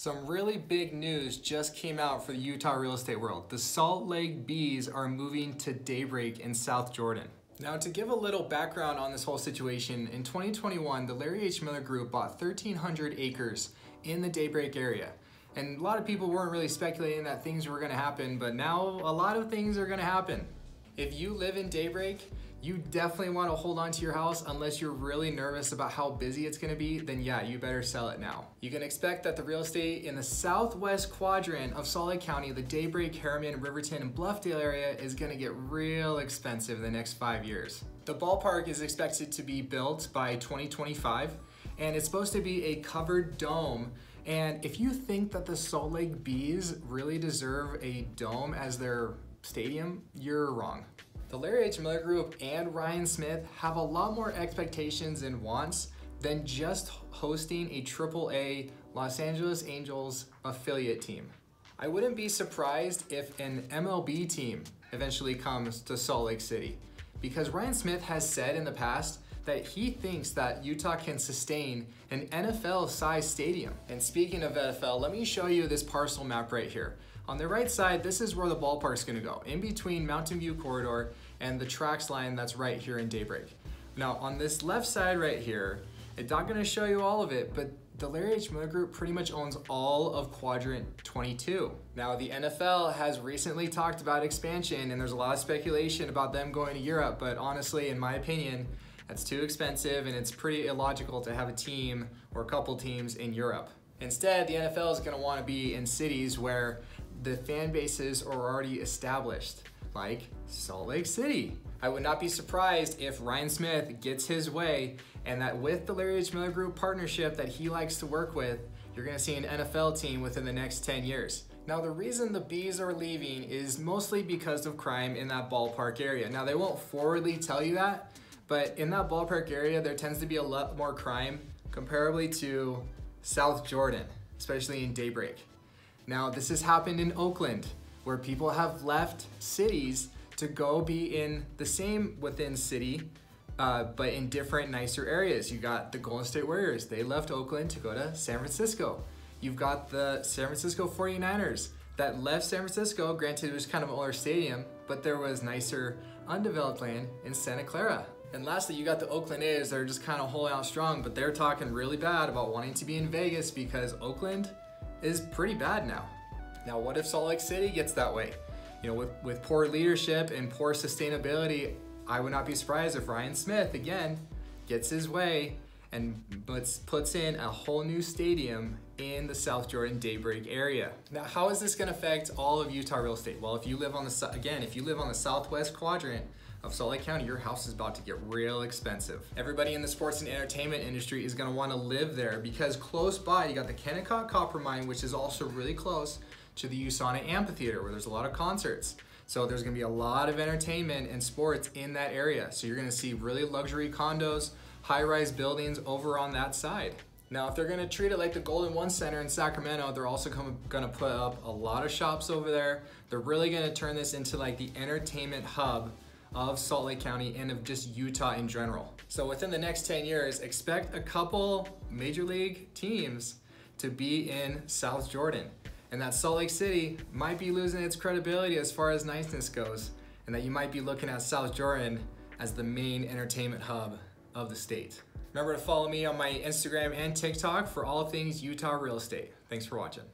Some really big news just came out for the Utah real estate world. The Salt Lake Bees are moving to Daybreak in South Jordan. Now, to give a little background on this whole situation, in 2021, the Larry H. Miller Group bought 1,300 acres in the Daybreak area. And a lot of people weren't really speculating that things were gonna happen, but now a lot of things are gonna happen. If you live in Daybreak, you definitely want to hold on to your house unless you're really nervous about how busy it's going to be, then yeah, you better sell it now. You can expect that the real estate in the southwest quadrant of Salt Lake County, the Daybreak, Harriman, Riverton, and Bluffdale area is going to get real expensive in the next 5 years. The ballpark is expected to be built by 2025, and it's supposed to be a covered dome. And if you think that the Salt Lake Bees really deserve a dome as their stadium, you're wrong. The Larry H. Miller Group and Ryan Smith have a lot more expectations and wants than just hosting a AAA Los Angeles Angels affiliate team. I wouldn't be surprised if an MLB team eventually comes to Salt Lake City, because Ryan Smith has said in the past that he thinks that Utah can sustain an NFL-sized stadium. And speaking of NFL, let me show you this parcel map right here. On the right side, this is where the ballpark's gonna go, in between Mountain View Corridor and the tracks line that's right here in Daybreak. Now, on this left side right here, it's not gonna show you all of it, but the Larry H. Miller Group pretty much owns all of Quadrant 22. Now, the NFL has recently talked about expansion, and there's a lot of speculation about them going to Europe, but honestly, in my opinion, that's too expensive, and it's pretty illogical to have a team or a couple teams in Europe. Instead, the NFL is gonna wanna be in cities where the fan bases are already established, like Salt Lake City. I would not be surprised if Ryan Smith gets his way, and that with the Larry H. Miller Group partnership that he likes to work with, you're gonna see an NFL team within the next 10 years. Now, the reason the Bees are leaving is mostly because of crime in that ballpark area. Now, they won't forwardly tell you that, but in that ballpark area, there tends to be a lot more crime comparably to South Jordan, especially in Daybreak. Now, this has happened in Oakland, where people have left cities to go be in the same within city, but in different, nicer areas. You got the Golden State Warriors. They left Oakland to go to San Francisco. You've got the San Francisco 49ers that left San Francisco. Granted, it was kind of an older stadium, but there was nicer, undeveloped land in Santa Clara. And lastly, you got the Oakland A's that are just kind of holding out strong, but they're talking really bad about wanting to be in Vegas because Oakland is pretty bad now. Now, what if Salt Lake City gets that way? You know, with poor leadership and poor sustainability, I would not be surprised if Ryan Smith, again, gets his way and puts in a whole new stadium in the South Jordan Daybreak area. Now, how is this gonna affect all of Utah real estate? Well, if you live on the southwest quadrant of Salt Lake County, your house is about to get real expensive. Everybody in the sports and entertainment industry is gonna wanna live there because close by, you got the Kennecott Copper Mine, which is also really close to the USANA Amphitheater, where there's a lot of concerts. So there's gonna be a lot of entertainment and sports in that area. So you're gonna see really luxury condos, high-rise buildings over on that side. Now, if they're gonna treat it like the Golden One Center in Sacramento, they're also gonna put up a lot of shops over there. They're really gonna turn this into like the entertainment hub of Salt Lake County and of just Utah in general. So within the next 10 years, expect a couple major league teams to be in South Jordan. And that Salt Lake City might be losing its credibility as far as niceness goes, and that you might be looking at South Jordan as the main entertainment hub of the state. Remember to follow me on my Instagram and TikTok for all things Utah real estate. Thanks for watching.